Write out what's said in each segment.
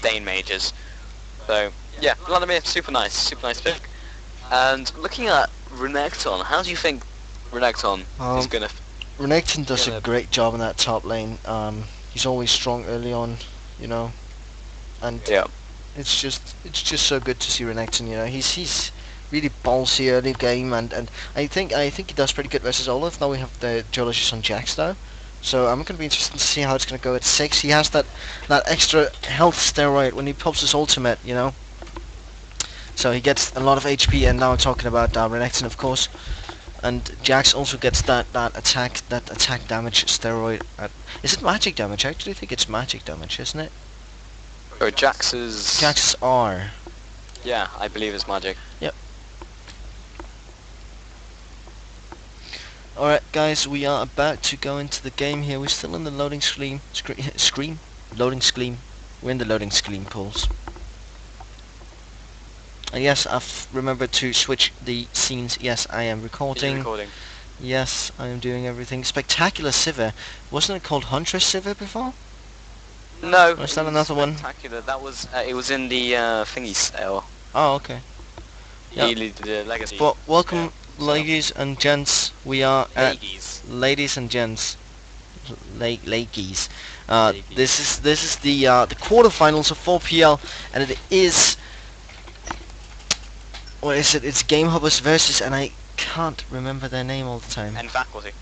Dane mages. So yeah, Vladimir, super nice pick. And looking at Renekton, how do you think Renekton is gonna? Renekton does a great job in that top lane. He's always strong early on, you know, and Yeah. it's just so good to see Renekton. You know, he's really ballsy early game, and I think he does pretty good versus Olaf. Now we have the dualishes on Jax though, so I'm gonna be interested to see how it's gonna go at 6. He has that extra health steroid when he pops his ultimate, you know. So he gets a lot of HP, and now I'm talking about Renekton, of course. And Jax also gets that attack damage steroid. Is it magic damage? I actually think it's magic damage, isn't it? Oh, Jax's R. Yeah, I believe it's magic. Yep. Alright guys, we are about to go into the game here. We're still in the loading screen. Loading screen. We're in the loading screen pools. And yes, I've remembered to switch the scenes. Yes, I am recording. Yes, I am doing everything. Spectacular Sivir. Wasn't it called Huntress Sivir before? No. Or is that another one? Spectacular. That was. It was in the thingy sale. Oh, okay. Yep. The legacy. But welcome, ladies and gents. We are at ladies and gents. Ladies. This is the quarterfinals of 4PL, and it is. What is it? It's Gamehoppers versus, and I can't remember their name all the time.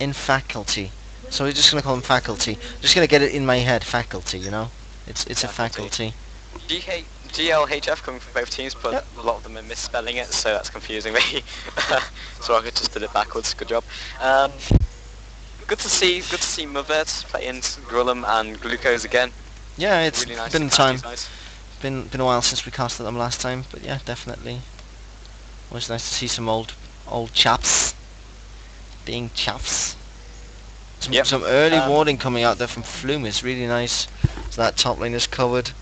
In faculty. So we're just gonna call them faculty. Just gonna get it in my head, faculty. You know, it's a faculty. GLHF coming from both teams, but a lot of them are misspelling it, so that's confusing me. So I just did it backwards. Good job. Good to see Mavert playing Grullum and Glucose again. Yeah, it's really nice. Been time. Nice. Been a while since we casted them last time, but yeah, definitely. Always nice to see some old chaps being chaps. Some early warding coming out there from Flume is really nice. So that top lane is covered.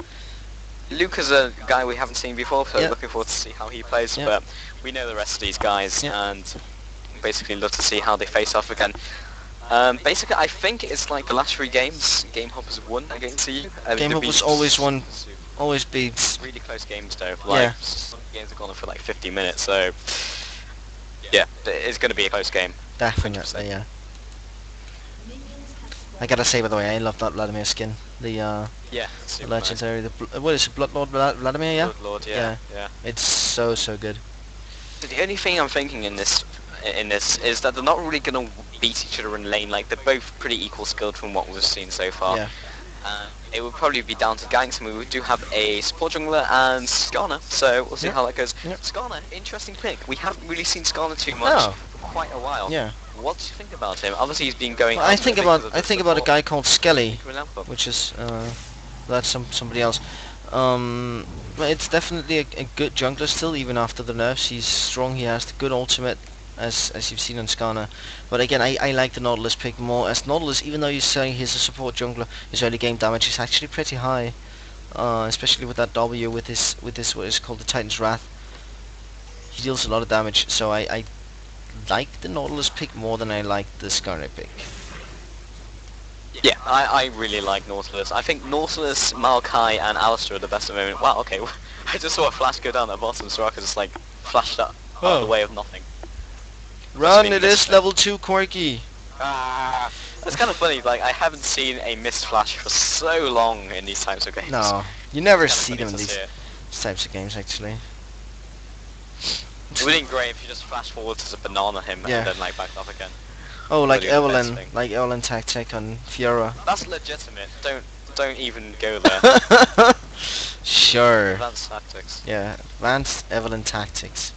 Luke is a guy we haven't seen before, so looking forward to see how he plays. But we know the rest of these guys, and basically love to see how they face off again. Basically, I think it's like the last 3 games, Gamehoppers won against EU. Gamehoppers always won. Always beats. Really close games though. Like, some games have gone on for like 50 minutes, so yeah, it's going to be a close game. Definitely, yeah. I gotta say, by the way, I love that Vladimir skin. The legendary. Nice. What is it, Bloodlord Vladimir? Yeah. Bloodlord, yeah. It's so good. The only thing I'm thinking in this is that they're not really going to beat each other in lane. Like, they're both pretty equal skilled from what we've seen so far. Yeah. It would probably be down to ganks, and we do have a support jungler and Skarner, so we'll see how that goes. Skarner, interesting pick. We haven't really seen Skarner too much for quite a while. Yeah. What do you think about him? Obviously he's been going. Well, I think about a guy called Skelly, which is that's somebody else. But it's definitely a good jungler still, even after the nerfs. He's strong. He has the good ultimate, as you've seen on Skarner. But again, I like the Nautilus pick more, as Nautilus, even though you're saying he's a support jungler, his early game damage is actually pretty high, especially with that W with this what is called the Titan's Wrath. He deals a lot of damage, so I like the Nautilus pick more than I like the Skarner pick. Yeah, I really like Nautilus. I think Nautilus, Maokai, and Alistair are the best at the moment. Wow, okay, I just saw a flash go down at the bottom, so I could just like flashed up out of the way of nothing. Run, it is level 2 Corky. That's kind of funny, like I haven't seen a missed flash for so long in these types of games. No, you never see them in these types of games actually. It would have been great if you just flash forward as a banana him and then like back up again. Oh, like Evelyn tactic on Fiora. That's legitimate. Don't even go there. Sure. Advanced tactics. Yeah, advanced Evelyn tactics.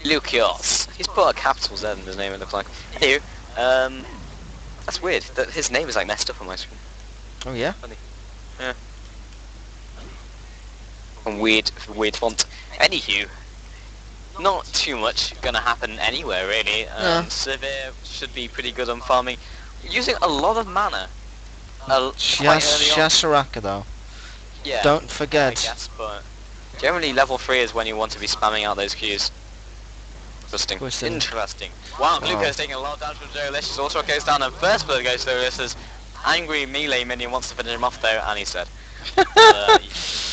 Lucius. He's put a capital Z in his name, it looks like. Hey, that's weird. That his name is like messed up on my screen. Oh yeah? Funny. Yeah. And weird font. Anywho, not too much gonna happen anywhere really. Sivir should be pretty good on farming. Using a lot of mana. She has Soraka though. Yeah. Don't forget. I guess, but generally level 3 is when you want to be spamming out those Qs. Interesting. Wow, Gluco's taking a lot of damage from Duelist. Also goes down, and first blood goes to Duelist as angry melee minion wants to finish him off though, and he's dead.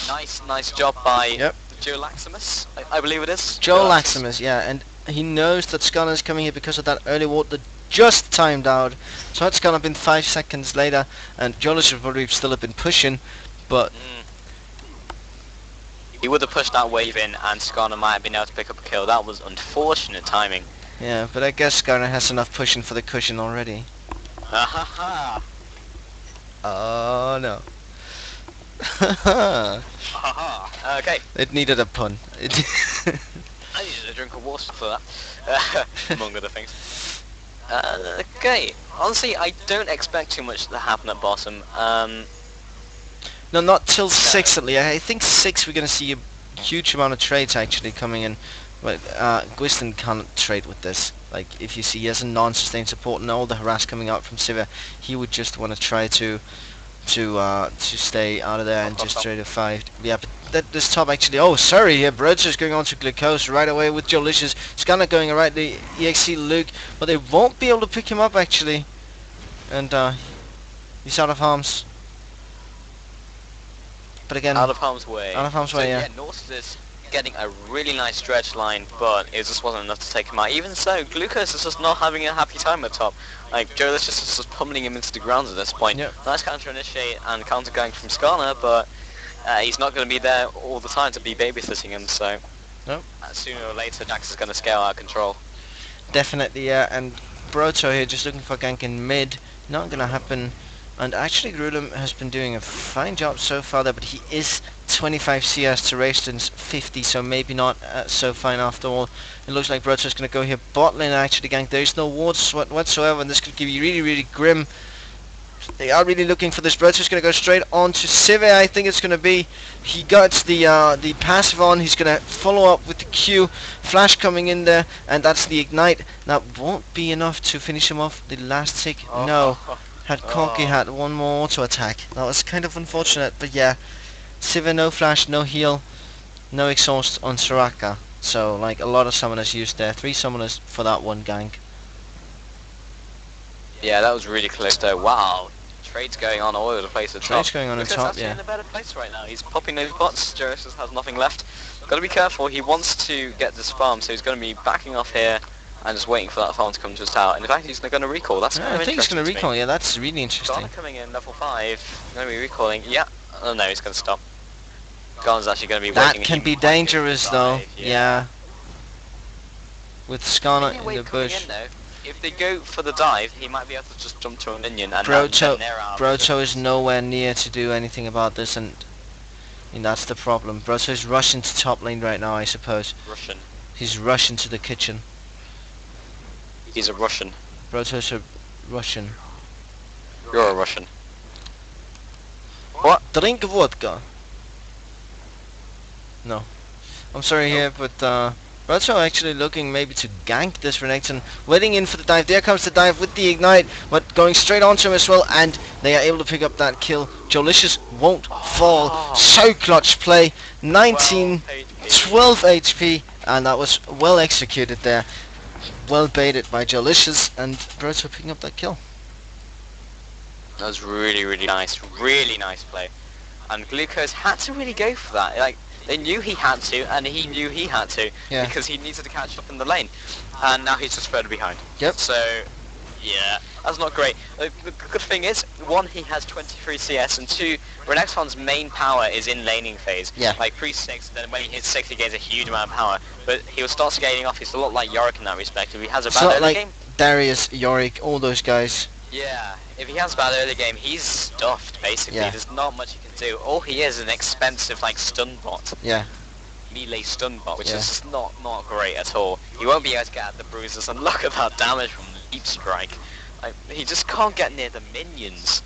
Nice job by Yep. Joe Laximus, I believe it is. Joe Laximus, yeah, and he knows that Skarner is coming here because of that early ward that just timed out. So had Skarner been 5 seconds later, and Jolish would probably still have been pushing, but he would have pushed that wave in, and Skarner might have been able to pick up a kill. That was unfortunate timing. yeah, but I guess Skarner has enough pushing for the cushion already. Ahaha. Oh no. Haha. Okay. It needed a pun. I needed a drink of water for that, among other things. Okay. Honestly, I don't expect too much to happen at bottom. No, not till 6 at least. I think 6 we're going to see a huge amount of trades actually coming in. But Gwiston can't trade with this. Like, if you see he has a non-sustained support and all the harass coming out from Sivir, he would just want to try to stay out of there and just trade a 5. Yeah, but this top actually... Oh, sorry, yeah, Broad's going on to Glucose right away with Jolicious. Scanner going right to EXC Luke, but they won't be able to pick him up actually. And he's out of harm's. But again... Out of harm's way. Out of harm's way, yeah. North is getting a really nice stretch line, but it just wasn't enough to take him out. Even so, Glucose is just not having a happy time at top. Like, Joe is just pummeling him into the ground at this point. Yep. Nice counter initiate and counter going from Skarner, but he's not going to be there all the time to be babysitting him, so Nope. Sooner or later Jax is going to scale out of control. Definitely, yeah, and Broto here just looking for gank in mid. Not going to happen. And actually Grulum has been doing a fine job so far there, but he is 25 CS to Rayston's 50, so maybe not so fine after all. It looks like Broto's going to go here bot lane actually gank. There is no wards whatsoever, and this could be really, really grim. They are really looking for this. Broto's going to go straight on to Sivir, I think it's going to be. He got the passive on, he's going to follow up with the Q. Flash coming in there, and that's the ignite. That won't be enough to finish him off. The last tick, no. Had Corky had one more auto attack. That was kind of unfortunate, but yeah. Sivir no flash, no heal, no exhaust on Soraka. So like a lot of summoners used there. 3 summoners for that one gank. Yeah, that was really close though. Wow. Trades going on all over the place at top. Trades going on at top, yeah. He's in a better place right now. He's popping those bots. Joris just has nothing left. Got to be careful. He wants to get this farm, so he's going to be backing off here and just waiting for that farm to come to his tower. And in fact, he's going to recall. That's kind of I think he's going to recall. me. Yeah, that's really interesting. Garner coming in level 5. Going to be recalling. Yeah. Oh no, he's going to stop. Garner's actually going to be waiting. That can be dangerous though. Yeah. With Skarner in the bush. If they go for the dive, he might be able to just jump to a minion and then they're out. Broto is nowhere near to do anything about this, and I mean, that's the problem. Broto is rushing to top lane right now, I suppose. Russian. He's rushing to the kitchen. He's a Russian. Broto's a Russian. You're a Russian. What? Drink vodka. No. I'm sorry here, but Broto actually looking maybe to gank this Renekton, waiting in for the dive. There comes the dive with the ignite, but going straight onto him as well, and they are able to pick up that kill. Jolicious won't fall. So clutch play. 12 HP, and that was well executed there. Well baited by Jolicious, and Broto picking up that kill. That was really, really nice. Really nice play. And Glucose had to really go for that. Like, they knew he had to, and he knew he had to, because he needed to catch up in the lane. And now he's just further behind. Yep. So, yeah, that's not great. The good thing is, 1, he has 23 CS, and 2, Renekton's main power is in laning phase. Yeah. Like pre-6, then when he hits 6, he gains a huge amount of power. But he will start scaling off. He's a lot like Yorick in that respect. If he has a bad early game... Darius, Yorick, all those guys. Yeah, if he has a bad early game, he's stuffed, basically. Yeah. There's not much he can do. All he is an expensive, like, stun bot. Yeah. Melee stun bot, which is just not great at all. He won't be able to get at the bruises, and look at that damage from Leap Strike. Like, he just can't get near the minions.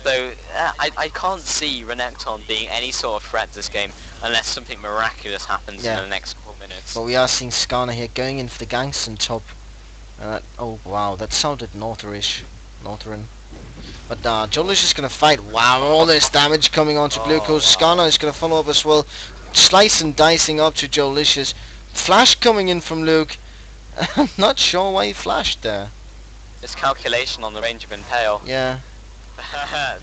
So, I can't see Renekton being any sort of threat this game, unless something miraculous happens in the next couple of minutes. But we are seeing Skarner here going in for the ganks on top. Oh wow, that sounded Northern. But Jolish is going to fight. Wow, all this damage coming onto Glucose. Skarner is going to follow up as well. Slice and dicing up to Jolicious. Flash coming in from Luke. I'm not sure why he flashed there. His calculation on the range of Impale. Yeah.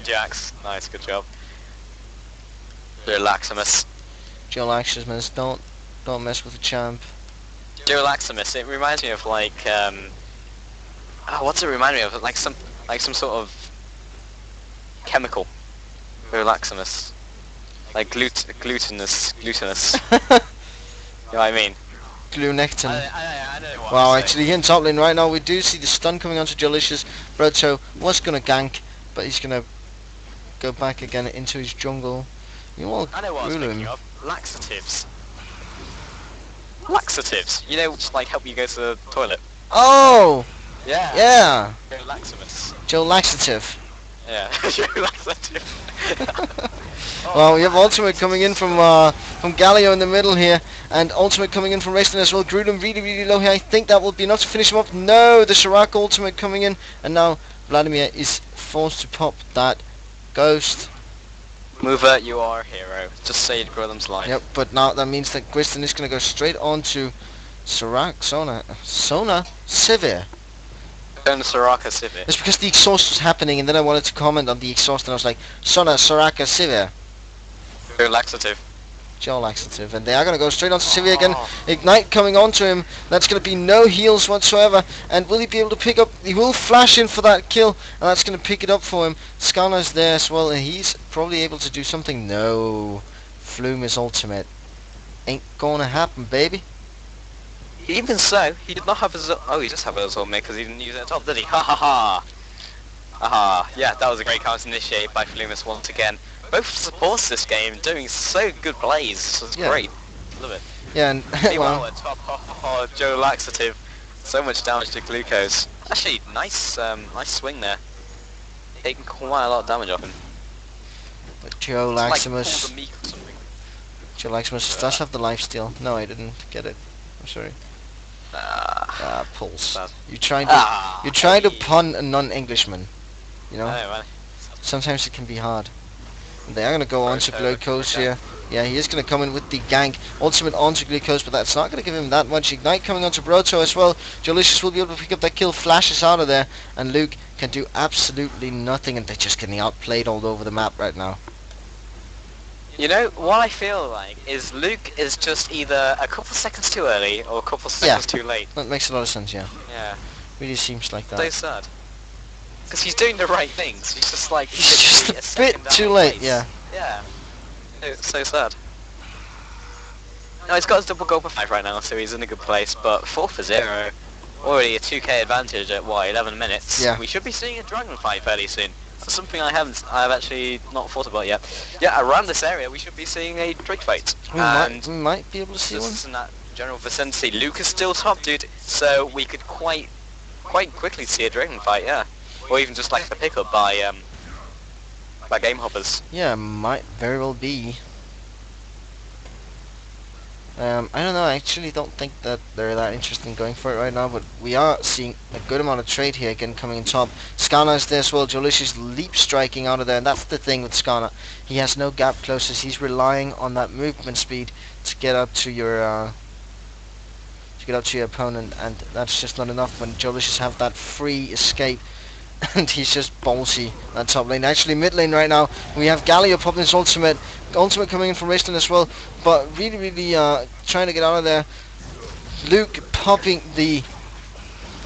Jax, nice, good job. Joe Laximus. Joe Laximus, don't mess with the champ. Joe Laximus. It reminds me of like what's it remind me of? Like some sort of chemical. Joe Laximus. Like glutinous. You know what I mean? Glunectin. I know what Wow, I'm actually here in top lane right now we do see the stun coming onto Jolicious. Broto was gonna gank, but he's gonna go back again into his jungle. You all I know what I was ruin thinking him. of. Laxatives. Laxatives. You know, just like help you go to the toilet. Oh! Yeah. Yeah! Joe Laximus. Joe Laxative. Yeah. Joe Laxative. Well, we have Ultimate coming in from Galio in the middle here, and Ultimate coming in from Racing as well. Grudem really low here. I think that will be enough to finish him off. No, the Sirac Ultimate coming in, and now Vladimir is forced to pop that Ghost. Mover, you are a hero. Just saved Grillem's life. Yep, but now that means that Griston is going to go straight on to Sirac, Sona, Sivir. Turn Soraka Sivir. It's because the exhaust was happening, and then I wanted to comment on the exhaust, and I was like, Sona, Soraka, Sivir. Joe Laxative. Joe Laxative, and they are going to go straight onto Sivir again. Ignite coming onto him. That's going to be no heals whatsoever. And will he be able to pick up? He will flash in for that kill, and that's going to pick it up for him. Skana's there as well, and he's probably able to do something. No, Flume is ultimate. Ain't gonna happen, baby. Even so, he did not have his... Oh, he does have his ultimate because he didn't use it at top, did he? Ha ha ha! Aha, yeah, that was a great counter initiate by Flumus once again. Both supports this game doing so good plays. This was great. Love it. Yeah, and Meanwhile, at top, Joe Laxative. So much damage to Glucose. Actually, nice swing there. Taking quite a lot of damage off him. But Joe Like, Laximus... pulled a meek or something. Joe Laximus does have the lifesteal. No, I didn't get it. I'm sorry. Pulse. Bad. You're trying to pun a non-Englishman. You know? I know, man. Sometimes it can be hard. They are going to go on to Glucose here. Yeah, he is going to come in with the gank. Ultimate onto Glucose, but that's not going to give him that much. Ignite coming onto Broto as well. Jolicious will be able to pick up that kill. Flashes out of there. And Luke can do absolutely nothing. And they're just getting outplayed all over the map right now. You know, what I feel like is Luke is just either a couple seconds too early or a couple seconds too late. That makes a lot of sense, yeah. Yeah. Really seems like that. So sad. Because he's doing the right things. He's just like... He's just a bit too late, yeah. Yeah. It's so sad. No, he's got his double goal for 5 right now, so he's in a good place, but 4 for 0. Already a 2k advantage at, what, 11 minutes? Yeah. We should be seeing a dragon fight fairly soon. That's something I've actually not thought about yet. Yeah, around this area we should be seeing a Drake fight. We might be able to see one. Just in that general vicinity. Luke is still top, dude, so we could quite quickly see a dragon fight, yeah. Or even just like a pickup by game hoppers. Yeah, might very well be. I don't know, I actually don't think that they're that interested in going for it right now, but we are seeing a good amount of trade here again coming in top. Skana is there as well, Jolicious leap striking out of there, and that's the thing with Skana. He has no gap closest, he's relying on that movement speed to get up to your opponent, and that's just not enough when Jolicious have that free escape. And he's just ballsy that top lane. Actually mid lane right now we have Galio popping his ultimate coming in from Raistlin as well, but really trying to get out of there. Luke popping the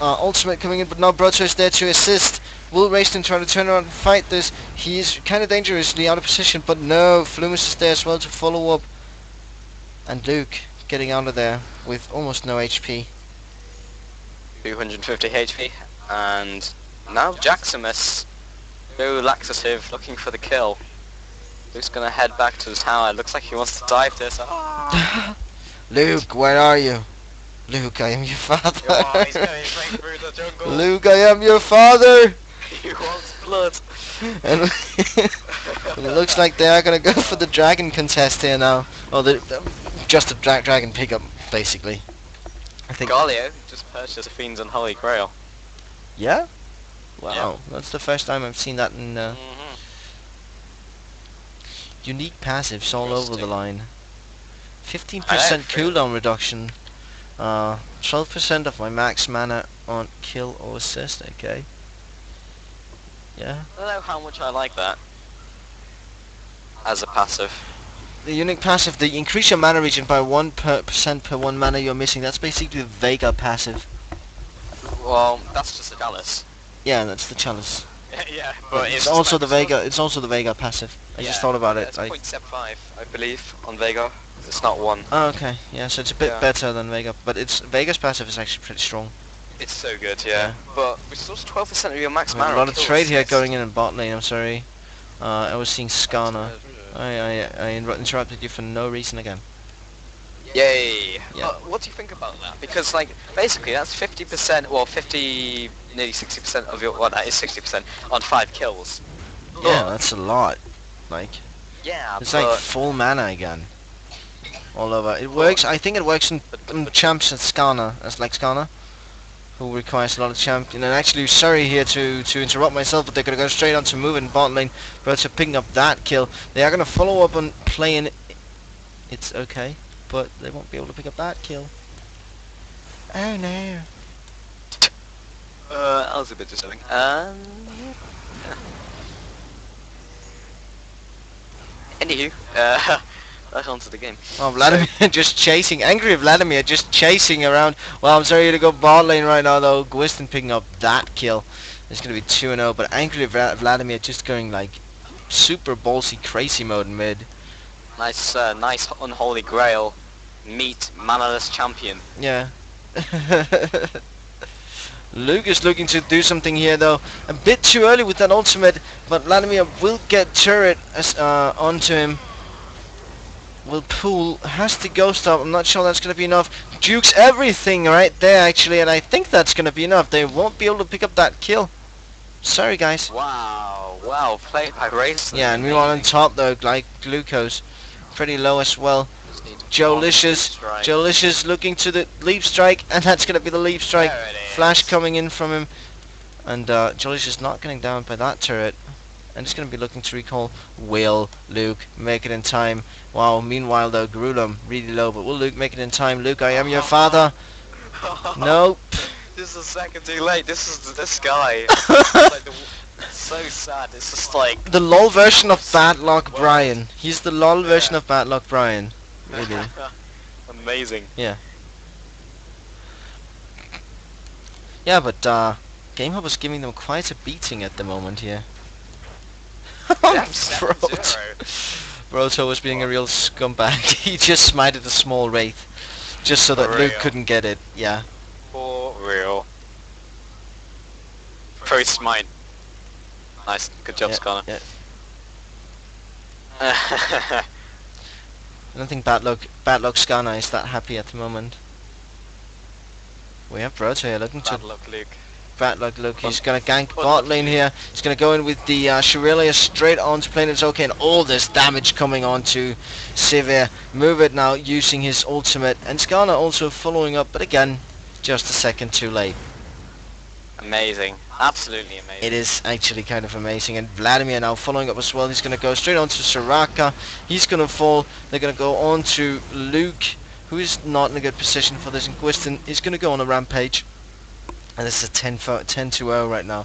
ultimate coming in, but now Broto is there to assist. Will Raistlin try to turn around and fight this? He is kind of dangerously out of position, but no, Flumus is there as well to follow up, and Luke getting out of there with almost no HP. 250 HP, and now Jaximus, Joe Laxative, looking for the kill. Luke's gonna head back to the tower. Looks like he wants to dive this. Ah! Luke, where are you? Luke, I am your father. Oh, he's going straight through the jungle. Luke, I am your father. He wants blood. And it looks like they are gonna go for the dragon contest here now. Well, just a dragon pickup, basically. I think. Galio just purchased a Fiend's Unholy Grail. Yeah. Wow, yeah. That's the first time I've seen that in unique passives all over the line. 15% cooldown reduction. 12% of my max mana on kill or assist. Okay. Yeah. I don't know how much I like that as a passive. The unique passive, the increase your mana region by 1% per 1 mana you're missing. That's basically the Vega passive. Well, that's just a Dallas. Yeah, that's the chalice. Yeah, but it's also the Vega. It's also the Vega passive. I just thought about it. It's 0.75, I believe, on Vega. It's not 1. Oh, okay. Yeah, so it's a bit better than Vega, but Vega's passive is actually pretty strong. It's so good, yeah. But it's also 12% of your max mana. A lot of trade here going in bot lane. I'm sorry. I was seeing Skarner. I interrupted you for no reason again. Yay! Yeah. What do you think about that? Because, like, basically that's 50%, well, 50, nearly 60% of your, well, that is 60% on 5 kills. Yeah, that's a lot. Like, yeah, it's like full mana again. All over. It works. I think it works in champs at Skarner, as like Skarner, who requires a lot of champion. And actually, sorry here to interrupt myself, but they're gonna go straight on to move in bot lane. But to picking up that kill, they are gonna follow up on playing. It's okay, but they won't be able to pick up that kill. Oh no. That was a bit disturbing. Anywho, back onto the game. Oh, Vladimir just chasing, angry Vladimir just chasing around. Well, I'm sorry to go bot lane right now though. Gwiston picking up that kill. It's gonna be 2-0, but angry Vladimir just going like super ballsy crazy mode in mid. Nice, nice unholy grail. Meet manaless champion. Yeah. Luke is looking to do something here though. A bit too early with that ultimate, but Vladimir will get turret onto him. Will pull, has the ghost up. I'm not sure that's going to be enough. Dukes everything right there actually, and I think that's going to be enough. They won't be able to pick up that kill. Sorry guys. Wow, played by Race. Yeah, and meanwhile on top though, like Glucose, pretty low as well. Jolicious looking to the leap strike, and that's going to be the leap strike. Flash coming in from him, and Jolicious not getting down by that turret. And it's going to be looking to recall. Will Luke make it in time? Wow, meanwhile though, Grullum really low, but will Luke make it in time? Luke, I am your father. Nope. This is a second too late. This guy. Like so sad. It's just like the LOL version of Bad Luck Brian. He's the LOL version of Bad Luck Brian. Really. Amazing. Yeah. Yeah, but GameHopper's giving them quite a beating at the moment here. Broto was being a real scumbag. He just smited a small wraith, just so that Luke couldn't get it. Yeah. For real. Pro smite. Nice, good job, Skarner. Yeah. I don't think Bad Luck Skarner is that happy at the moment. We have Broto here looking to... Bad Luck Luke. Bad Luck Luke, he's gonna gank bot lane here. He's gonna go in with the Shurilia straight onto plane. It's okay, and all this damage coming onto Sivir. Move it now using his ultimate, and Skarner also following up, but again, just a second too late. Amazing, absolutely amazing. It is actually kind of amazing, and Vladimir now following up as well. He's gonna go straight onto Soraka. He's gonna fall. They're gonna go on to Luke, who is not in a good position for this, and Gwiston is gonna go on a rampage. And this is a 10-0 right now,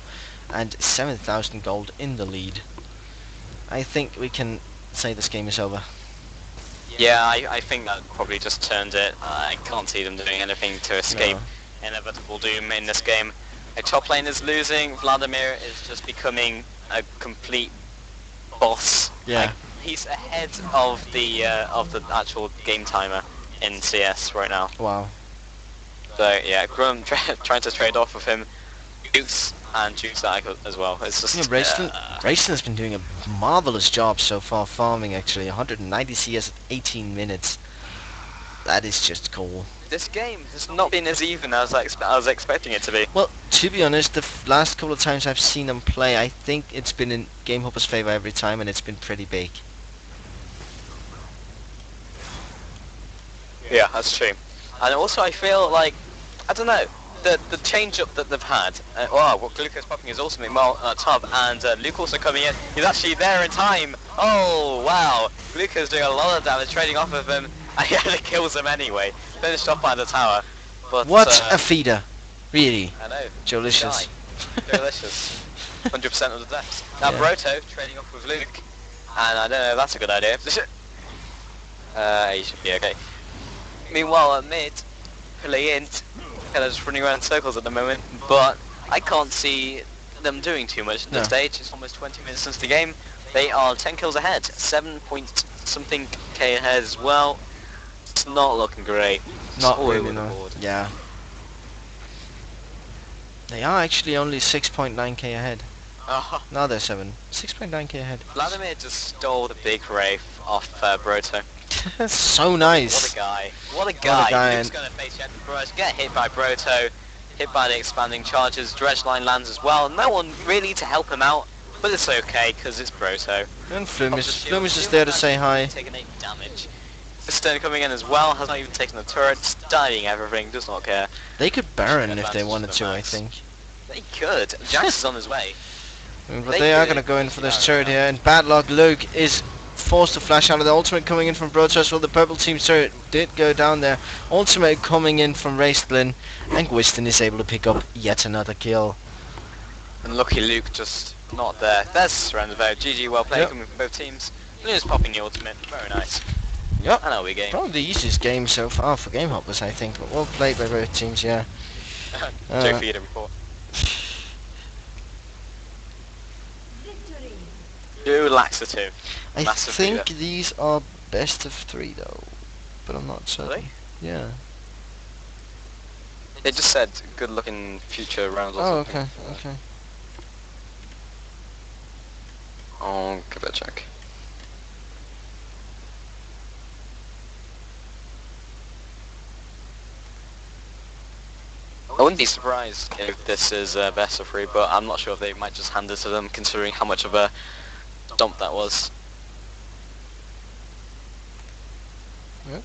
and 7,000 gold in the lead. I think we can say this game is over. Yeah, I think that probably just turned it. I can't see them doing anything to escape inevitable doom in this game. A top lane is losing. Vladimir is just becoming a complete boss. Yeah. Like, he's ahead of the actual game timer in CS right now. Wow. So yeah, Grum trying to trade off with him, Dukes and Dukes as well. It's just Rayston has been doing a marvelous job so far farming actually. 190 CS at 18 minutes. That is just cool. This game has not been as even as I was expecting it to be. Well, to be honest, the last couple of times I've seen them play, I think it's been in GameHopper's favor every time, and it's been pretty big. Yeah, that's true. And also I feel like, I don't know, the change up that they've had. Glucose popping his ultimate top, and Luke also coming in. He's actually there in time. Oh wow, Glucose doing a lot of damage, trading off of him, and he actually kills him anyway. Finished off by the tower. But what a feeder, really. I know. Delicious. Delicious. 100% of the deaths. Now Broto trading off with Luke, and I don't know if that's a good idea. He should be okay. Meanwhile, at mid, Play4Fame kind of just running around in circles at the moment, but I can't see them doing too much at this stage. It's almost 20 minutes since the game. They are 10 kills ahead, 7 point something K ahead as well. It's not looking great. Not really, no. Yeah. They are actually only 6.9k ahead. Now they're 6.9k ahead. Vladimir just stole the big Wraith off Broto. So nice. What a guy. What a guy. Luke's going to face Jet Brush, get hit by Broto, hit by the expanding charges, Dredge line lands as well. No one really to help him out, but it's okay because it's Broto. And Flume is just there to say hi. Taking 8 damage. Stern coming in as well, has not even taken the turret, just dying everything, does not care. They could Baron if they wanted to, I think. They could. Jax is on his way. But they are going to go in for this turret here, and bad luck, Luke is forced to flash out of the ultimate coming in from Broto as well. The purple team turret did go down there. Ultimate coming in from Raceblin, and Gwiston is able to pick up yet another kill. And lucky Luke just not there. There's surrender vote. GG, well played, coming from both teams. Luna's popping the ultimate, very nice. Yep. I know we game. Probably the easiest game so far for Game Hoppers, I think, but well played by both teams, yeah. Joe Feeder report. Do laxative. I think these are best of 3 though, but I'm not certain. Really? Yeah. They just said good luck in future rounds or something. Okay. I'll give it a check. I wouldn't be surprised if this is best of 3, but I'm not sure if they might just hand it to them considering how much of a dump that was. Yep.